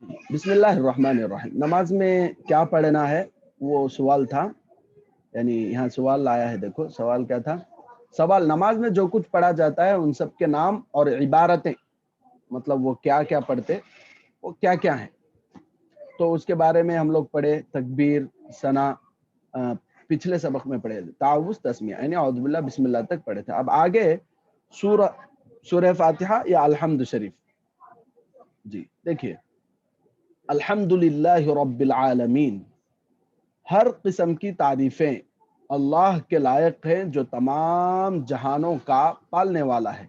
بسم اللہ الرحمن الرحیم. نماز میں کیا پڑھنا ہے وہ سوال تھا. یعنی یہاں سوال آیا ہے. دیکھو سوال کیا تھا. سوال نماز میں جو کچھ پڑھا جاتا ہے ان سب کے نام اور عبارتیں، مطلب وہ کیا کیا پڑھتے، وہ کیا کیا ہیں. تو اس کے بارے میں ہم لوگ پڑھے تکبیر، ثنا، پچھلے سبق میں پڑھے تھے تعوذ، تسمیہ یعنی اعوذ باللہ بسم اللہ تک پڑھے تھے. اب آگے سورہ فاتحہ یا الحمد شریف. جی دیکھیے، الحمد للہ رب العالمین، ہر قسم کی تعریفیں اللہ کے لائق ہیں جو تمام جہانوں کا پالنے والا ہے.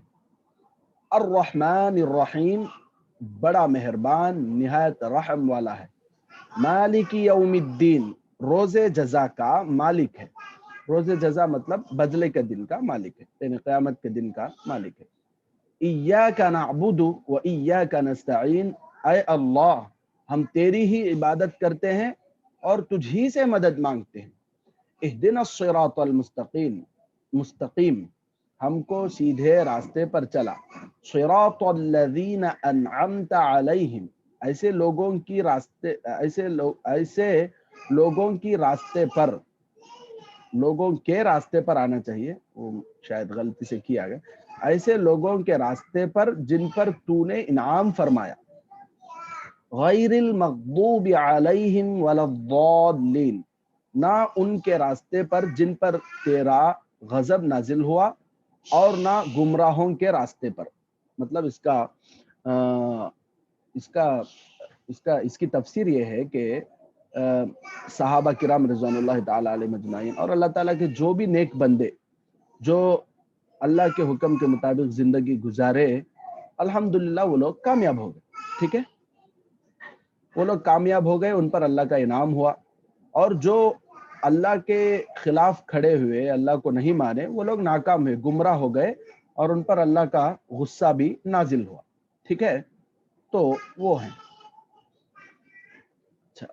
الرحمن الرحیم، بڑا مہربان نہایت رحم والا ہے. مالک یوم الدین، روز جزا کا مالک ہے. روز جزا مطلب بدلے کے دن کا مالک ہے، یعنی قیامت کے دن کا مالک ہے. ایاک نعبد و ایاک نستعین، اے اللہ ہم تیری ہی عبادت کرتے ہیں اور تجھ ہی سے مدد مانگتے ہیں. اہدنا الصراط المستقیم، ہم کو سیدھے راستے پر چلا. صراط الذین انعمت علیہم، ایسے لوگوں کی راستے پر، لوگوں کے راستے پر آنا چاہیے، وہ شاید غلطی سے کیا گیا. ایسے لوگوں کے راستے پر جن پر تو نے انعام فرمایا. غیر المغضوب علیہم ولا الضالین، نہ ان کے راستے پر جن پر تیرا غضب نازل ہوا اور نہ گمراہوں کے راستے پر. مطلب اس کی تفسیر یہ ہے کہ صحابہ کرام رضوان اللہ تعالی علیہم اجمعین اور اللہ تعالیٰ کے جو بھی نیک بندے جو اللہ کے حکم کے مطابق زندگی گزارے، الحمدللہ وہ لوگ کامیاب ہو گئے. ٹھیک ہے، وہ لوگ کامیاب ہو گئے، ان پر اللہ کا انعام ہوا. اور جو اللہ کے خلاف کھڑے ہوئے، اللہ کو نہیں مانے، وہ لوگ ناکام ہوئے، گمراہ ہو گئے اور ان پر اللہ کا غصہ بھی نازل ہوا. ٹھیک ہے، تو وہ ہیں. اچھا،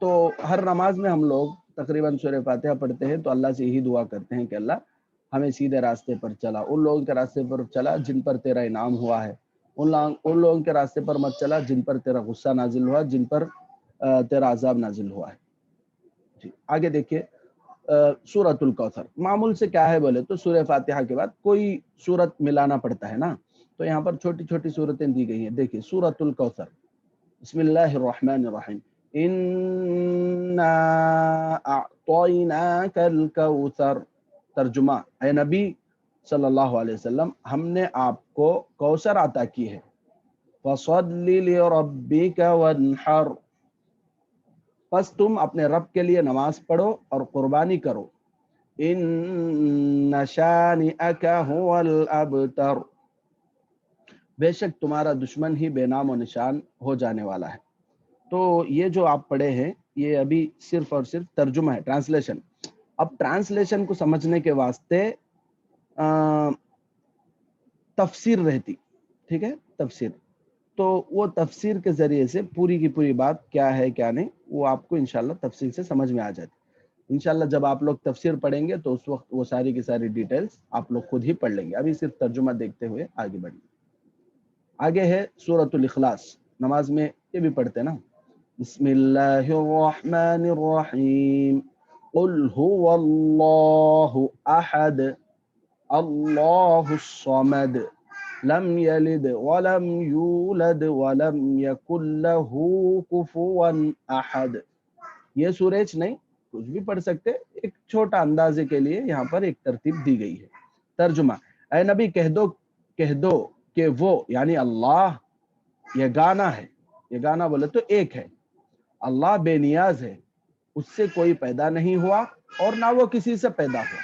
تو ہر نماز میں ہم لوگ تقریباً سورہ فاتحہ پڑھتے ہیں تو اللہ سے یہی دعا کرتے ہیں کہ اللہ ہمیں سیدھے راستے پر چلا، ان لوگوں کے راستے پر چلا جن پر تیرا انعام ہوا ہے. ان لوگوں کے راستے پر مت چلا جن پر تیرا غصہ نازل ہوا، جن پر تیرا عذاب نازل ہوا ہے. جی آگے دیکھیے، سورۃ الکوثر معمول سے کیا ہے بولے تو سورہ فاتحہ کے بعد کوئی سورت ملانا پڑتا ہے نا، تو یہاں پر چھوٹی چھوٹی سورتیں دی گئی ہیں. دیکھیے سورۃ الکوثر، بسم اللہ الرحمن الرحیم. انا اعطیناک الکوثر، ترجمہ اے نبی صلی اللہ علیہ وسلم ہم نے آپ کو کوثر عطا کی ہے. فصل لربک وانحر، پس تم اپنے رب کے لیے نماز پڑھو اور قربانی کرو. ان شانئک هو الابتر، بے شک تمہارا دشمن ہی بے نام و نشان ہو جانے والا ہے. تو یہ جو آپ پڑھے ہیں یہ ابھی صرف اور صرف ترجمہ ہے، ٹرانسلیشن. اب ٹرانسلیشن کو سمجھنے کے واسطے تفسیر رہتی. ٹھیک ہے، تفسیر. تو وہ تفسیر کے ذریعے سے پوری کی پوری بات کیا ہے کیا نہیں وہ آپ کو انشاءاللہ تفسیر سے سمجھ میں آ جاتی. انشاءاللہ جب آپ لوگ تفسیر پڑھیں گے تو اس وقت وہ ساری کی ساری ڈیٹیلز آپ لوگ خود ہی پڑھ لیں گے. ابھی صرف ترجمہ دیکھتے ہوئے آگے بڑھیں گے. آگے ہے سورۃ الاخلاص. نماز میں یہ بھی پڑھتے ہیں نا. بسم اللہ الرحمن الرحیم. قل هو اللہ احد اللہ الصمد لم یلد ولم یولد ولم یکن له کفوا احد. یہ سورج نہیں، کچھ بھی پڑھ سکتے، ایک چھوٹا اندازے کے لیے یہاں پر ایک ترتیب دی گئی ہے. ترجمہ اے نبی کہہ دو کہ وہ یعنی اللہ یگانہ ہے. یگانہ بولے تو ایک ہے. اللہ بے نیاز ہے، اس سے کوئی پیدا نہیں ہوا اور نہ وہ کسی سے پیدا ہوا.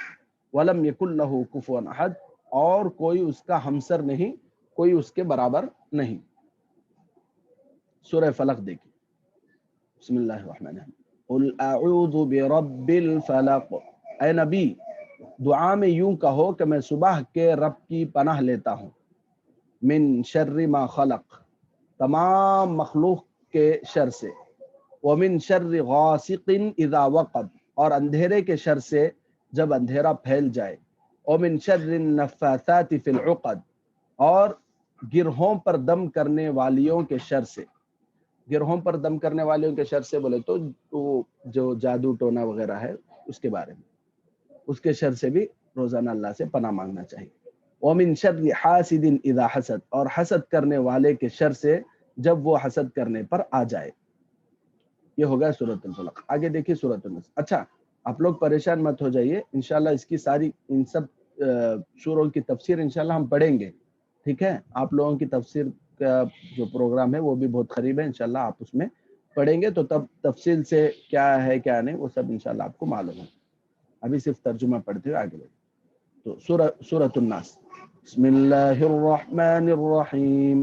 وَلَمْ يَكُنْ لَهُ كُفُوًا أَحَدٌ، اور کوئی اس کا ہمسر نہیں، کوئی اس کے برابر نہیں. سورہ فلق دیکھیں. بسم اللہ الرحمن الرحیم. قُلْ أَعُوذُ بِرَبِّ الْفَلَقِ، اے نبی دعا میں یوں کہو کہ میں صبح کے رب کی پناہ لیتا ہوں. من شر ما خلق، تمام مخلوق کے شر سے. ومن شر غاسق اذا وقب، اور اندھیرے کے شر سے جب اندھیرا پھیل جائے. ومن شر النفاثات فی العقد، اور گرہوں پر دم کرنے والیوں کے شر سے. گروہوں پر دم کرنے والوں کے شر سے بولے تو وہ جو جادو ٹونا وغیرہ ہے اس کے بارے میں، اس کے شر سے بھی روزانہ اللہ سے پناہ مانگنا چاہیے۔ وَمِن شَرِّ حَاسِدٍ اِذَا حَسَد، اور حسد کرنے والے کے شر سے جب وہ حسد کرنے پر آ جائے۔ یہ ہو گیا سورۃ الفلق۔ آگے دیکھیے سورۃ الناس۔ اچھا آپ لوگ پریشان مت ہو جائیے، انشاءاللہ اس کی ساری ان سب سوروں کی تفسیر انشاءاللہ ہم پڑھیں گے، ٹھیک ہے؟ آپ لوگوں کی تفسیر کا جو پروگرام ہے وہ بھی بہت قریب ہے، انشاءاللہ آپ اس میں پڑھیں گے تو تب تفصیل سے کیا ہے کیا نہیں وہ سب انشاءاللہ آپ کو معلوم ہے۔ ابھی صرف ترجمہ پڑھتے ہوئے آگے بڑھیں۔ تو سورۃ الناس، بسم اللہ الرحمن الرحیم،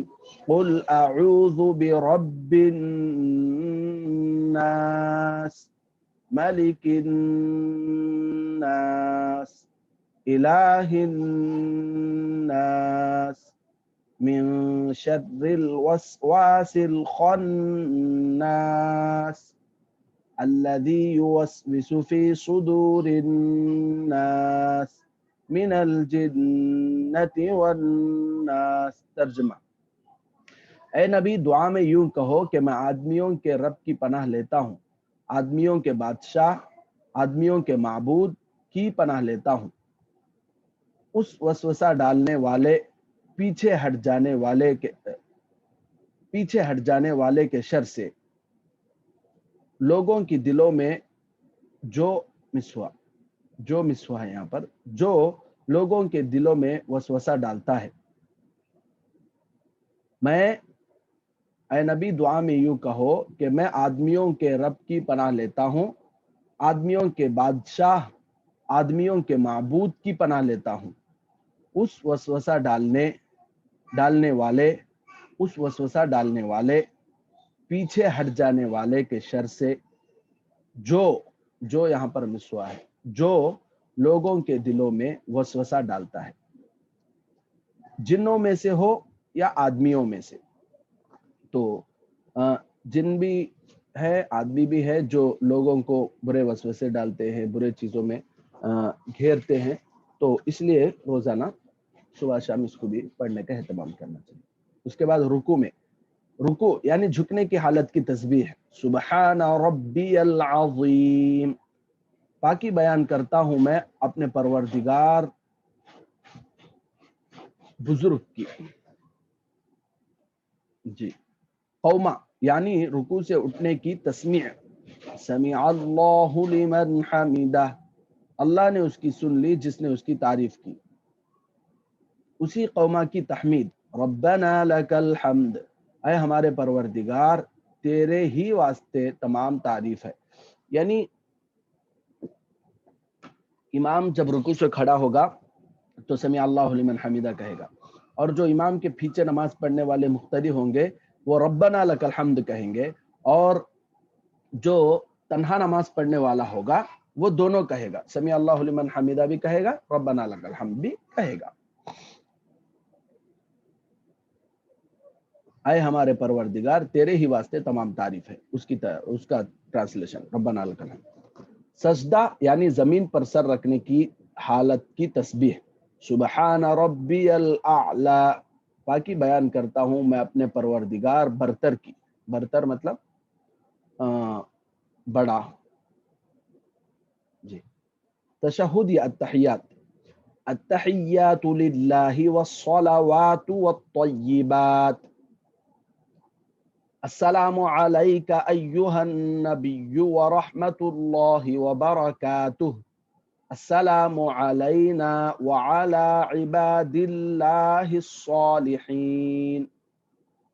قل اعوذ برب الناس ملک الناس الہ الناس من شر الوسواس الخناس الذي يوسوس في صدور الناس من الجنة والناس۔ ترجمہ، اے نبی دعا میں یوں کہو کہ میں آدمیوں کے رب کی پناہ لیتا ہوں، آدمیوں کے بادشاہ، آدمیوں کے معبود کی پناہ لیتا ہوں، اس وسوسہ ڈالنے والے، پیچھے ہٹ جانے والے کے شر سے، لوگوں کی دلوں میں جو مسوا ہے یہاں پر، جو لوگوں کے دلوں میں وسوسہ ڈالتا ہے۔ اے نبی دعا میں یوں کہو کہ میں آدمیوں کے رب کی پناہ لیتا ہوں، آدمیوں کے بادشاہ، آدمیوں کے معبود کی پناہ لیتا ہوں، اس وسوسہ ڈالنے والے، پیچھے ہٹ جانے والے کے شر سے، جو یہاں پر مسوا ہے، جو لوگوں کے دلوں میں وسوسہ ڈالتا ہے، جنوں میں سے ہو یا آدمیوں میں سے۔ تو جن بھی ہے، آدمی بھی ہے جو لوگوں کو برے وسوسے ڈالتے ہیں، برے چیزوں میں گھیرتے ہیں، تو اس لیے روزانہ صبح شام اس کو بھی پڑھنے کا اہتمام کرنا چاہیے۔ اس کے بعد رکوع یعنی جھکنے کی حالت کی تسبیح، سبحان ربی العظیم، پاکی بیان کرتا ہوں میں اپنے پروردگار بزرگ کی۔ جی، قوما یعنی رکوع سے اٹھنے کی تسمیع، سمیع اللہ لمن حمدہ، اللہ نے اس کی سن لی جس نے اس کی تعریف کی۔ اسی قوما کی تحمید، ربنا لک الحمد، اے ہمارے پروردگار تیرے ہی واسطے تمام تعریف ہے۔ یعنی امام جب رکوع سے کھڑا ہوگا تو سمیع اللہ لمن حمدہ کہے گا، اور جو امام کے پیچھے نماز پڑھنے والے مقتدی ہوں گے وہ ربنا لک الحمد کہیں گے، اور جو تنہا نماز پڑھنے والا ہوگا وہ دونوں کہے گا، سمیع اللہ لمن حمدہ بھی کہے گا، ربنا لک الحمد بھی کہے گا۔ اے ہمارے پروردگار تیرے ہی واسطے تمام تعریف ہے، اس کا ٹرانسلیشن ربنا لک الحمد۔ سجدہ یعنی زمین پر سر رکھنے کی حالت کی تسبیح، سبحان ربی الاعلی، پاکی بیان کرتا ہوں میں اپنے پروردگار برتر کی، برتر مطلب بڑا۔ جی، تشہد یا التحیات، التحیات للہ والصلوات والطیبات، السلام علیک ایہا النبی ورحمۃ اللہ وبرکاتہ، السلام علینا وعلی عباد اللہ الصالحین،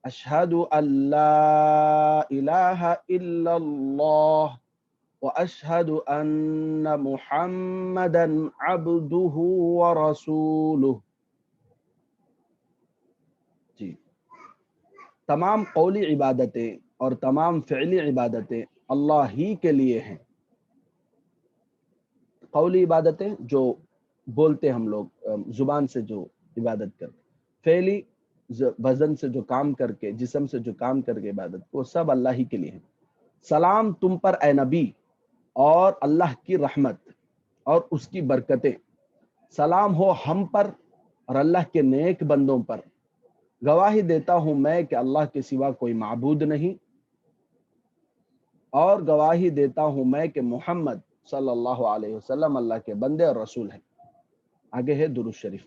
اشہد ان لا الہ الا اللہ واشہد ان محمدا عبدہ ورسولہ۔ جی، تمام قولی عبادتیں اور تمام فعلی عبادتیں اللہ ہی کے لیے ہیں۔ قولی عبادتیں جو بولتے ہم لوگ زبان سے جو عبادت کرتے، فعلی بدن سے جو کام کر کے، جسم سے جو کام کر کے عبادت، وہ سب اللہ ہی کے لیے ہیں۔ سلام تم پر اے نبی، اور اللہ کی رحمت اور اس کی برکتیں، سلام ہو ہم پر اور اللہ کے نیک بندوں پر۔ گواہی دیتا ہوں میں کہ اللہ کے سوا کوئی معبود نہیں، اور گواہی دیتا ہوں میں کہ محمد صلی اللہ علیہ وسلم اللہ کے بندے اور رسول ہیں. آگے ہے درود شریف.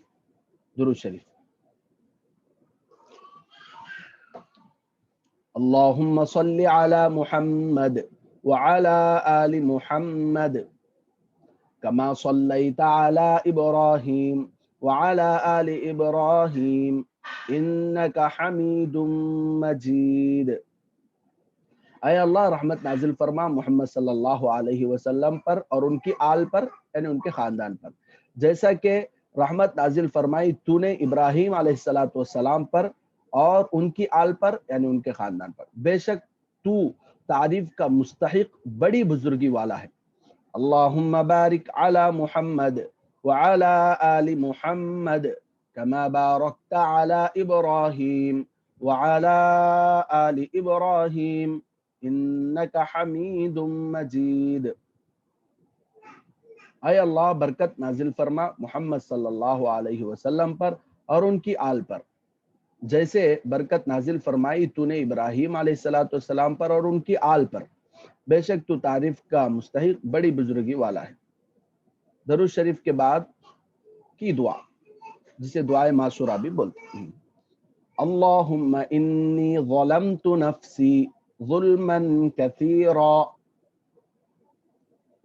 درود شریف. اللہم صلی علی محمد وعلی آل محمد کما صلیت علی ابراہیم وعلی آل ابراہیم انک حمید مجید. اے اللہ رحمت نازل فرما محمد صلی اللہ علیہ وسلم پر اور ان کی آل پر یعنی ان کے خاندان پر، جیسا کہ رحمت نازل فرمائی تو نے ابراہیم علیہ السلام پر اور ان کی آل پر یعنی ان کے خاندان پر. بے شک تو تعریف کا مستحق بڑی بزرگی والا ہے. اللہم بارک علی محمد وعلی آل محمد کما بارکت علی ابراہیم وعلی آل ابراہیم انک حمید مجید. اے اللہ برکت نازل فرما محمد صلی اللہ علیہ وسلم پر اور ان کی آل پر، جیسے برکت نازل فرمائی تو نے ابراہیم علیہ السلام پر اور ان کی آل پر. بے شک تو تعریف کا مستحق بڑی بزرگی والا ہے. درود شریف کے بعد کی دعا جسے دعائے معصورہ بھی بولتے ہیں. اللہم انی ظلمت نفسی ظلما کثیرا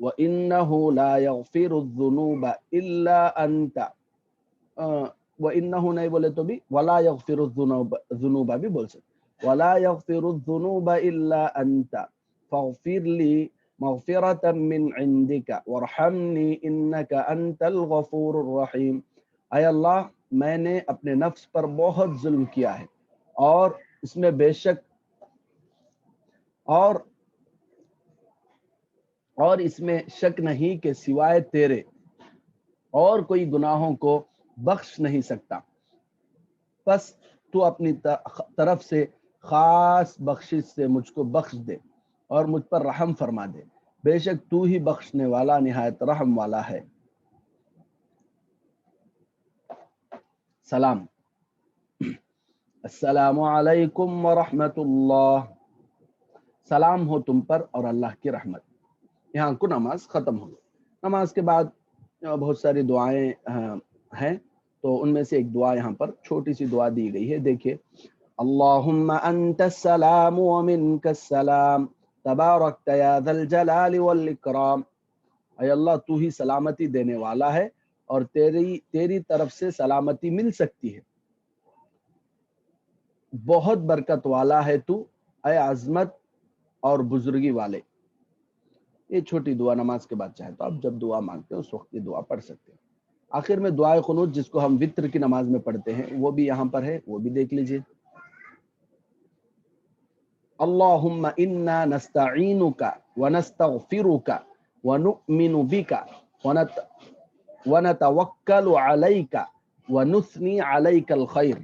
وَإِنَّهُ لَا يَغْفِرُ الذُّنُوبَ إِلَّا أَنْتَ. وَإِنَّهُ نہیں بولے تو بھی وَلَا يَغْفِرُ الذُّنُوبَ بھی بول سکتے. وَلَا يَغْفِرُ الذُّنُوبَ إِلَّا أَنْتَ فَاغْفِرْ لِي مَغْفِرَةً مِّنْ عِنْدِكَ وَارْحَمْنِي إِنَّكَ أَنْتَ الْغَفُورُ الرَّحِيمُ. اے اللہ میں نے اپنے نفس پر بہت ظلم کیا ہے اور اس میں بے شک اور اس میں شک نہیں کہ سوائے تیرے اور کوئی گناہوں کو بخش نہیں سکتا، پس تو اپنی طرف سے خاص بخشش سے مجھ کو بخش دے اور مجھ پر رحم فرما دے. بے شک تو ہی بخشنے والا نہایت رحم والا ہے. سلام. السلام علیکم ورحمۃ اللہ. سلام ہو تم پر اور اللہ کی رحمت. یہاں کو نماز ختم ہو گئی. نماز کے بعد بہت ساری دعائیں ہیں، تو ان میں سے ایک دعا یہاں پر چھوٹی سی دعا دی گئی ہے. دیکھیے، اللہم انت السلام ومنک السلام تبارکت یا ذا الجلال والاکرام. اے اللہ تو ہی سلامتی دینے والا ہے اور تیری طرف سے سلامتی مل سکتی ہے. بہت برکت والا ہے تو، اے عظمت اور بزرگی والے. یہ چھوٹی دعا نماز کے بعد چاہے تو آپ جب دعا مانگتے ہیں اس وقت یہ دعا پڑھ سکتے ہیں. آخر میں دعائے قنوت جس کو ہم وتر کی نماز میں پڑھتے ہیں وہ بھی یہاں پر ہے، وہ بھی دیکھ لیجئے. اللہم انا نستعینک ونستغفرک ونؤمن بک ونتوکل علیک ونثنی علیک الخیر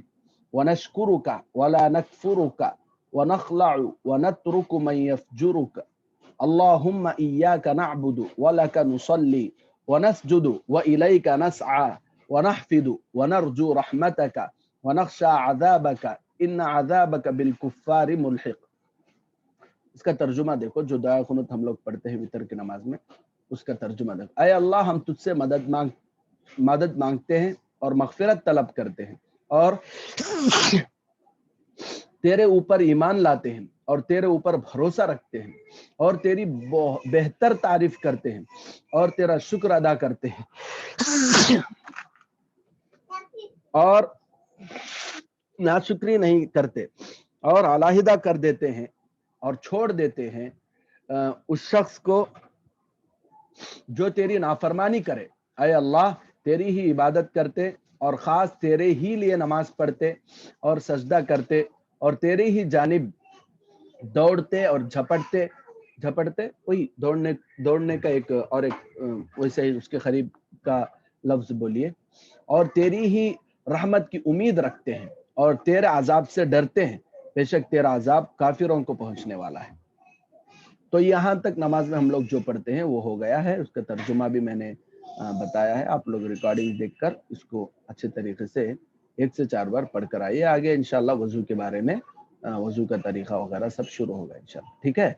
ونشکرک ولا نکفرک ونخلع ونترک من یفجرک. اللہم ایاک نعبد ولک نصلی ونسجد والیک نسعى ونحفد ونرجو رحمتک ونخشى عذابک ان عذابک بالکفار ملحق. اس کا ترجمہ دیکھو، جو دعا قنوت ہم لوگ پڑھتے ہیں وتر کی نماز میں، اس کا ترجمہ دیکھو. اے اللہ ہم تجھ سے مدد مانگتے ہیں اور مغفرت طلب کرتے ہیں اور تیرے اوپر ایمان لاتے ہیں اور تیرے اوپر بھروسہ رکھتے ہیں اور تیری بہتر تعریف کرتے ہیں اور تیرا شکر ادا کرتے ہیں اور ناشکری نہیں کرتے اور علیحدہ کر دیتے ہیں اور چھوڑ دیتے ہیں اس شخص کو جو تیری نافرمانی کرے. اے اللہ تیری ہی عبادت کرتے اور خاص تیرے ہی لیے نماز پڑھتے اور سجدہ کرتے اور تیرے ہی جانب دوڑتے اور جھپٹتے وہی دوڑنے کا ایک اور ایک ویسے ہی اس کے قریب کا لفظ بولیے، اور تیری ہی رحمت کی امید رکھتے ہیں اور تیرے عذاب سے ڈرتے ہیں. بے شک تیرا عذاب کافروں کو پہنچنے والا ہے. تو یہاں تک نماز میں ہم لوگ جو پڑھتے ہیں وہ ہو گیا ہے. اس کا ترجمہ بھی میں نے بتایا ہے. آپ لوگ ریکارڈنگ دیکھ کر اس کو اچھے طریقے سے 1 سے 4 بار پڑھ کر آئیے. آگے انشاءاللہ وضو کے بارے میں وضو کا طریقہ وغیرہ سب شروع ہوگا انشاءاللہ. ٹھیک ہے.